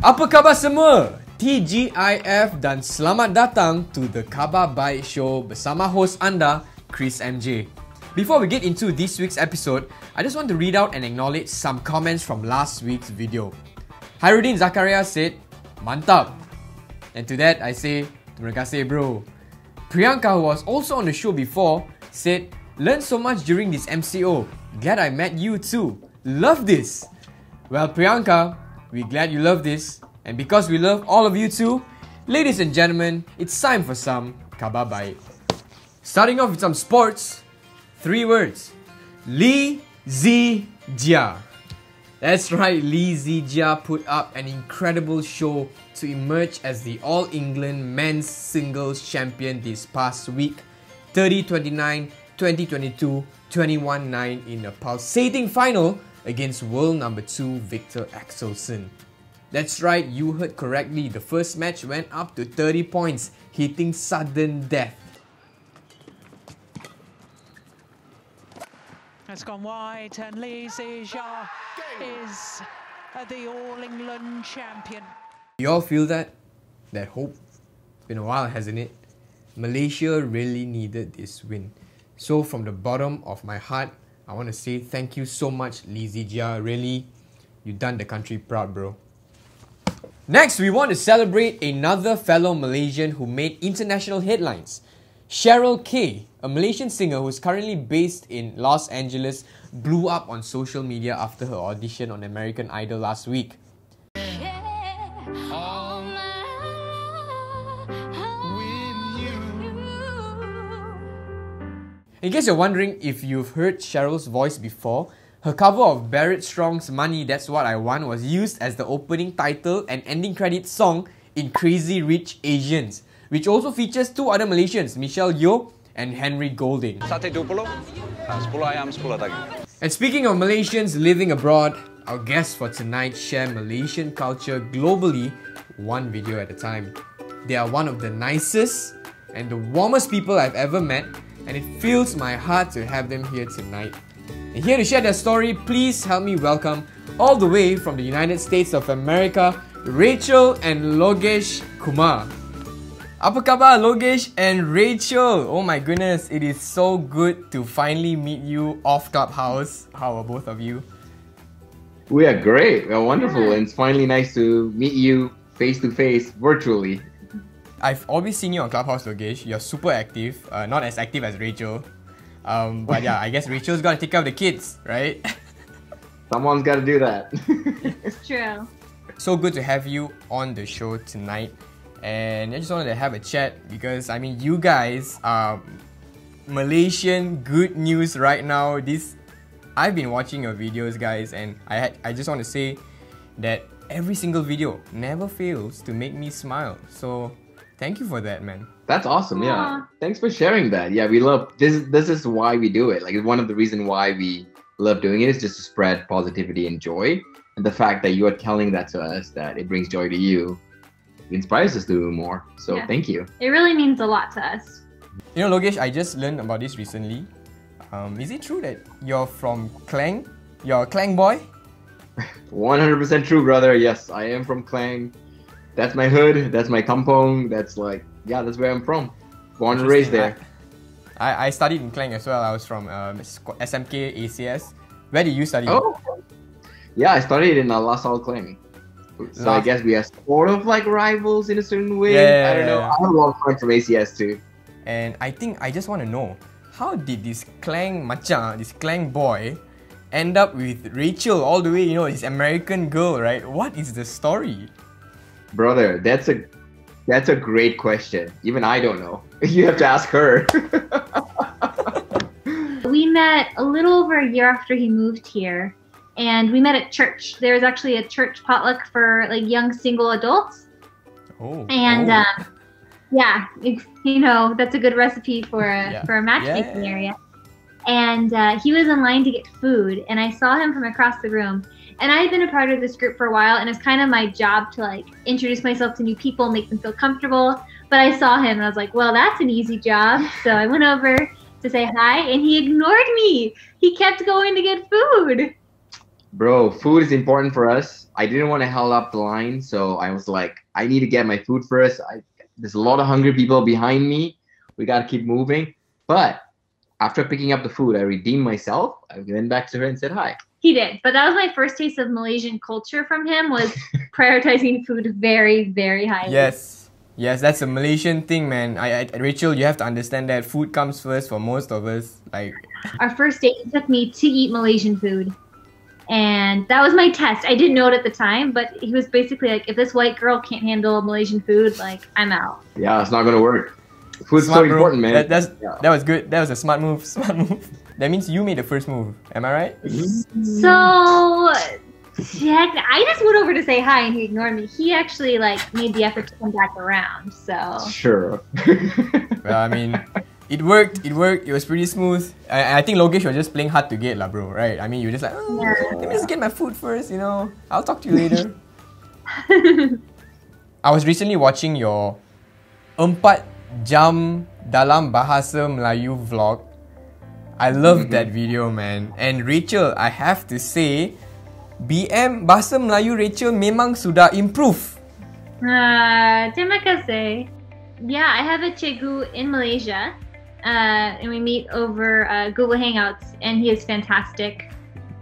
Apa khabar semua? TGIF dan selamat datang to the Khabar Baik show bersama host anda, Chris MJ. Before we get into this week's episode, I just want to read out and acknowledge some comments from last week's video. Hairudin Zakaria said, "Mantap." And to that I say, terima kasih bro. Priyanka, who was also on the show before, said, "Learned so much during this MCO. Glad I met you too. Love this." Well, Priyanka, we're glad you love this, and because we love all of you too, ladies and gentlemen, it's time for some Khabar Baik. Starting off with some sports, 3 words. Lee Zijia. That's right, Lee Zijia put up an incredible show to emerge as the All England men's singles champion this past week. 30-29, 20-22, 21-9 in a pulsating final against world number 2 Victor Axelsen. That's right, you heard correctly. The first match went up to 30 points, hitting sudden death. It's gone wide and Lee Zijia is the All England champion. You all feel that? That hope? It's been a while, hasn't it? Malaysia really needed this win. So from the bottom of my heart, I want to say thank you so much, Lee Zijia. Really, you done the country proud, bro. Next, we want to celebrate another fellow Malaysian who made international headlines. Cheryl K, a Malaysian singer who is currently based in Los Angeles, blew up on social media after her audition on American Idol last week. In case you're wondering if you've heard Cheryl's voice before, her cover of Barrett Strong's Money That's What I Want was used as the opening title and ending credits song in Crazy Rich Asians, which also features 2 other Malaysians, Michelle Yeoh and Henry Golding. Sate 20, 10 ayam, 10 daging. And speaking of Malaysians living abroad, our guests for tonight share Malaysian culture globally, one video at a time. They are one of the nicest and the warmest people I've ever met, and it fills my heart to have them here tonight. And here to share their story, please help me welcome, all the way from the United States of America, Rachel and Logesh Kumaar. Apa khabar, Logesh and Rachel? Oh my goodness, it is so good to finally meet you off Clubhouse. How are both of you? We are great. We are wonderful, and it's finally nice to meet you face to face virtually. I've always seen you on Clubhouse, Logesh. You're super active, not as active as Rachel. But yeah, I guess Rachel's got to take care of the kids, right? Someone's got to do that. It's true. So good to have you on the show tonight. And I just wanted to have a chat because, I mean, you guys are Malaysian good news right now. I've been watching your videos, guys, and I just want to say that every single video never fails to make me smile. So thank you for that, man. That's awesome. Yeah. Thanks for sharing that. Yeah, we love this. This is why we do it. Like, one of the reasons why we love doing it is just to spread positivity and joy. And the fact that you are telling that to us, that it brings joy to you, inspires us to do more. So yeah. Thank you. It really means a lot to us. You know, Logesh, I just learned about this recently. Is it true that you're from Klang? You're a Klang boy? 100% true, brother. Yes, I am from Klang. That's my hood. That's my kampong. That's like, yeah, that's where I'm from. Born and raised there. I studied in Klang as well. I was from SMK ACS. Where did you study? Oh, yeah, I studied in La Salle Klang. So I guess we are sort of like rivals in a certain way. Yeah, I don't know. I have a lot of friends from ACS too. And I think I just want to know, how did this Klang macha, this Klang boy, end up with Rachel all the way, you know, this American girl, right? What is the story? Brother, that's a great question. Even I don't know. You have to ask her. We met a little over a year after he moved here, and we met at church. There was actually a church potluck for like young single adults. Oh. And yeah, you know, that's a good recipe for a matchmaking area. And he was in line to get food, and I saw him from across the room, And I had been a part of this group for a while, and it's kind of my job to like introduce myself to new people, make them feel comfortable. But I saw him and I was like, well, that's an easy job. So I went over to say hi, and he ignored me. He kept going to get food. Bro, food is important for us. I didn't want to hold up the line, so I was like, I need to get my food first. There's a lot of hungry people behind me. We got to keep moving. But after picking up the food, I redeemed myself. I went back to her and said hi. He did. But that was my first taste of Malaysian culture from him, was prioritizing food very, very highly. Yes. Yes, that's a Malaysian thing, man. Rachel, you have to understand that food comes first for most of us. Like, our first date, he took me to eat Malaysian food. And that was my test. I didn't know it at the time, but he was basically like, if this white girl can't handle Malaysian food, like, I'm out. Yeah, it's not going to work. Food's so important, man. That was good. That was a smart move. Smart move. That means you made the first move. Am I right? So, I just went over to say hi and he ignored me. He actually like made the effort to come back around. So sure. Well, I mean, it worked. It worked. It was pretty smooth. I think Logesh was just playing hard to get, lah, bro. Right? I mean, you were just like, let me just get my food first. You know, I'll talk to you later. I was recently watching your 4 jam dalam bahasa Melayu vlog. I love that video, man. And Rachel, I have to say, BM bahasa Melayu Rachel memang sudah improve. Terima kasih. Yeah, I have a cikgu in Malaysia, and we meet over Google Hangouts, and he is fantastic.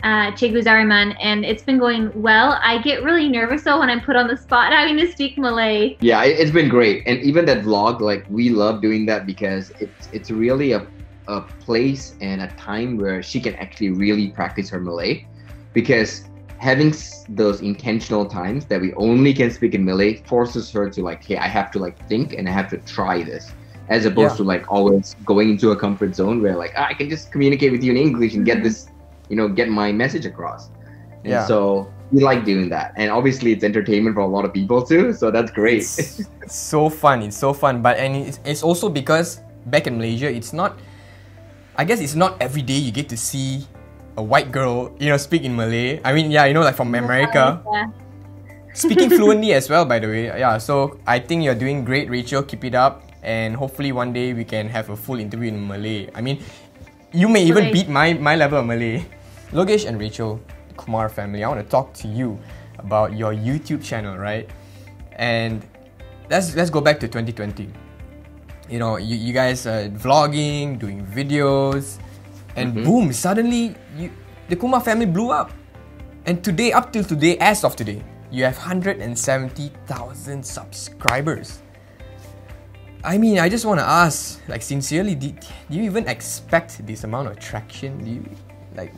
Cikgu Zariman, and it's been going well. I get really nervous though when I'm put on the spot having to speak Malay. Yeah, it's been great. And even that vlog, like, we love doing that because it's really a place and a time where she can actually really practice her Malay, because having those intentional times that we only can speak in Malay forces her to like, hey, I have to like think and I have to try this, as opposed to like always going into a comfort zone where like, I can just communicate with you in English and get this, you know, get my message across. And so we like doing that, and obviously it's entertainment for a lot of people too, so that's great. It's so fun. It's so fun. But it's also because back in Malaysia, it's not, I guess it's not every day you get to see a white girl, you know, speak in Malay. I mean, yeah, you know, like from America. Speaking fluently as well, by the way. Yeah, so I think you're doing great, Rachel. Keep it up. And hopefully one day we can have a full interview in Malay. I mean, you may even beat my level of Malay. Logesh and Rachel Kumaar Family, I want to talk to you about your YouTube channel, right? And let's go back to 2020. You know, you guys are vlogging, doing videos, and boom, suddenly the Kumaar family blew up. And today, up till today, as of today, you have 170,000 subscribers. I mean, I just want to ask, like, sincerely, do you even expect this amount of traction? Do you, like...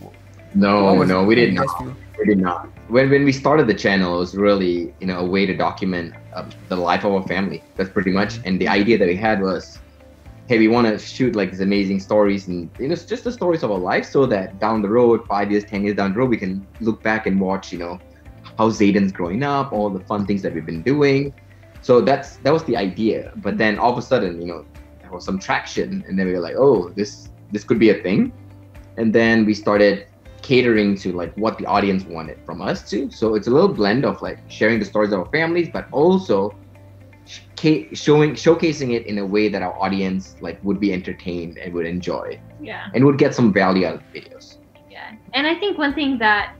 No, we did not. We did not. When we started the channel, it was really, you know, a way to document the life of our family. That's pretty much. And the idea that we had was, hey, we want to shoot like these amazing stories, and you know, just the stories of our life, so that down the road, 5 years, 10 years down the road, we can look back and watch, you know, how Zayden's growing up, all the fun things that we've been doing. So that was the idea. But then all of a sudden, you know, there was some traction, and then we were like, oh, this could be a thing. And then we started catering to like what the audience wanted from us too. So it's a little blend of like sharing the stories of our families, but also showcasing it in a way that our audience like would be entertained and would enjoy. Yeah. And would get some value out of the videos. Yeah. And I think one thing that,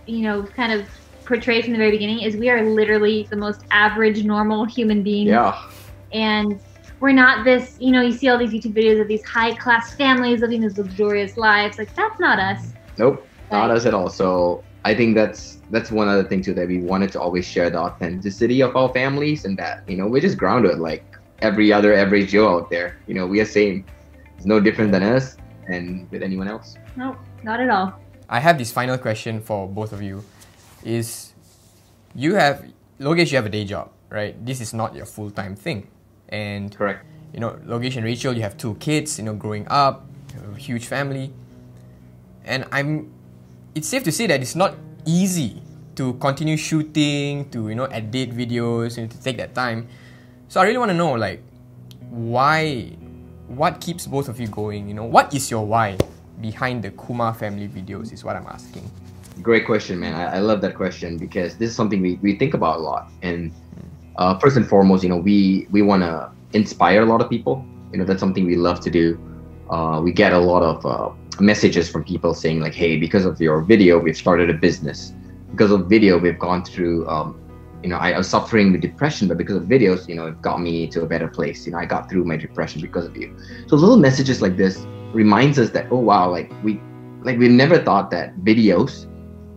you know, kind of portrayed from the very beginning is we are literally the most average, normal human beings. Yeah. And we're not this, you know, you see all these YouTube videos of these high-class families living these luxurious lives. Like, that's not us. Nope. Not us at all. So I think that's one other thing too, that we wanted to always share the authenticity of our families, and that, you know, we're just grounded like every other average Joe out there. You know, we are same. It's no different than us and with anyone else. Nope, not at all. I have this final question for both of you. Is Logesh, you have a day job, right? This is not your full-time thing. And correct. You know, Logesh and Rachel, you have 2 kids, you know, growing up, a huge family. And it's safe to say that it's not easy to continue shooting, to, you know, edit videos, and to take that time. So I really want to know, like, what keeps both of you going? You know, what is your why behind the Kumaar family videos is what I'm asking. Great question, man. I love that question because this is something we think about a lot. And first and foremost, we want to inspire a lot of people. That's something we love to do. We get a lot of messages from people saying like, hey, because of your video, we've started a business. Because of video, we've gone through, I was suffering with depression, but because of videos, it got me to a better place. I got through my depression because of you. So little messages like this reminds us that, oh, wow, we never thought that videos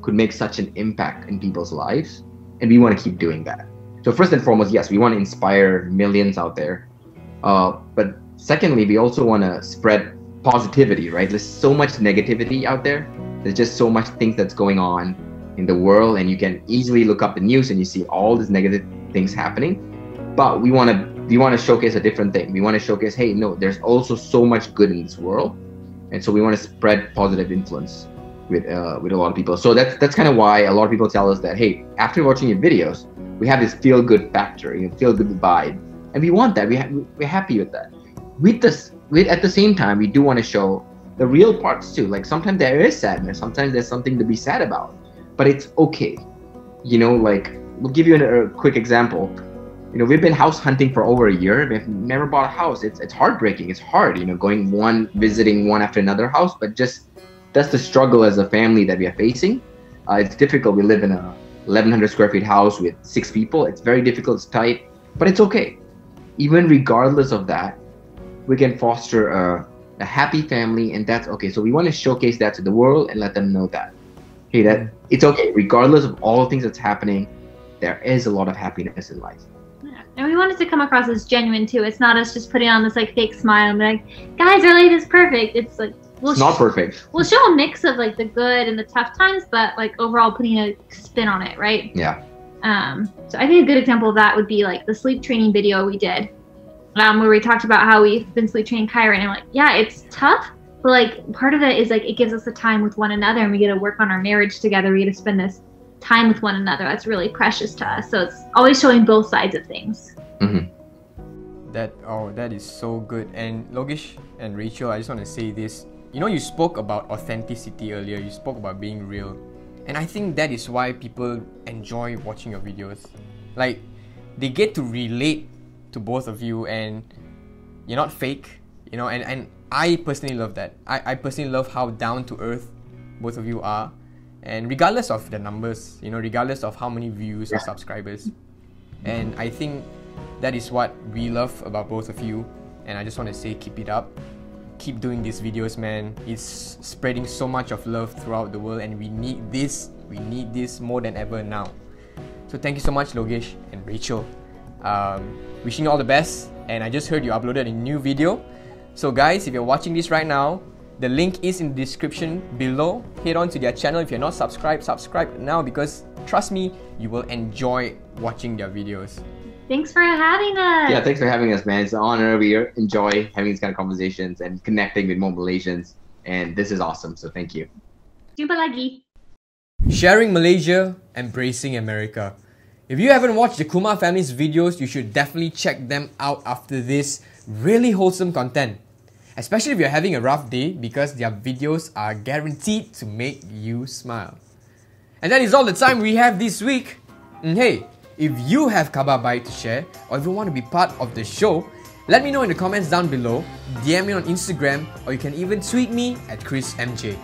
could make such an impact in people's lives. And we want to keep doing that. So first and foremost, yes, we want to inspire millions out there. But secondly, we also want to spread positivity, right? There's so much negativity out there. There's just so much things that's going on in the world, and you can easily look up the news and you see all these negative things happening. But we want to showcase a different thing. We want to showcase, hey, no, there's also so much good in this world, and so we want to spread positive influence with a lot of people. So that's kind of why a lot of people tell us that, hey, after watching your videos, we have this feel good factor, feel good vibe, and we want that. We're happy with that. At the same time, we do want to show the real parts too. Like sometimes there is sadness, sometimes there's something to be sad about, but it's okay. We'll give you a quick example. We've been house hunting for over a year. We've never bought a house. It's heartbreaking. It's hard, visiting one after another house, but just that's the struggle as a family that we are facing. It's difficult. We live in a 1,100 square feet house with 6 people. It's very difficult, it's tight, but it's okay. Even regardless of that, we can foster a happy family, and that's okay. So we want to showcase that to the world and let them know that, hey, that it's okay. Regardless of all the things that's happening, there is a lot of happiness in life. Yeah. And we want it to come across as genuine too. It's not us just putting on this fake smile and be like, guys, our life is perfect. It's like, it's not perfect. We'll show a mix of the good and the tough times, but overall putting a spin on it, right? Yeah. So I think a good example of that would be the sleep training video we did. Where we talked about how we've been sleep training Kyra, and I'm like, yeah, it's tough, but part of it is it gives us the time with one another, and we get to work on our marriage together. We get to spend this time with one another. That's really precious to us. So it's always showing both sides of things. Mm-hmm. That is so good. And Logesh and Rachel, I just want to say this. You spoke about authenticity earlier. You spoke about being real, and I think that is why people enjoy watching your videos. They get to relate to both of you, and you're not fake, and I personally love that. I personally love how down to earth both of you are, and regardless of the numbers, regardless of how many views or subscribers, and I think that is what we love about both of you. And I just want to say, keep it up, keep doing these videos, man. It's spreading so much of love throughout the world, and we need this more than ever now. So thank you so much, Logesh and Rachel. Wishing you all the best, and I just heard you uploaded a new video. So guys, if you're watching this right now, the link is in the description below. Head on to their channel. If you're not subscribed, subscribe now, because trust me, you will enjoy watching their videos. Thanks for having us. Yeah, thanks for having us, man. It's an honor. We enjoy having these kind of conversations and connecting with more Malaysians, and this is awesome, so thank you. Jumpa lagi. Sharing Malaysia, embracing America. If you haven't watched the Kumaar family's videos, you should definitely check them out after this really wholesome content. Especially if you're having a rough day, because their videos are guaranteed to make you smile. And that is all the time we have this week. And hey, if you have Khabar Baik to share, or if you want to be part of the show, let me know in the comments down below, DM me on Instagram, or you can even tweet me at ChrisMJ.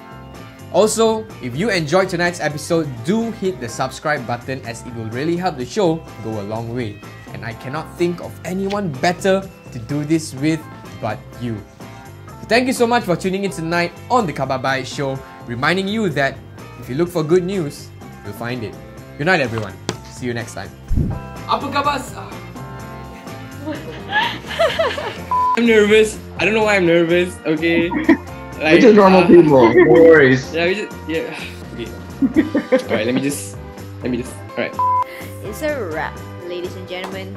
Also, if you enjoyed tonight's episode, do hit the subscribe button, as it will really help the show go a long way. And I cannot think of anyone better to do this with but you. So thank you so much for tuning in tonight on the Khabar Baik show, reminding you that if you look for good news, you'll find it. Good night, everyone. See you next time. Apa khabar? I'm nervous. I don't know why I'm nervous. Okay. We're just normal people. No worries. Okay. Alright, let me just. Alright. It's a wrap, ladies and gentlemen.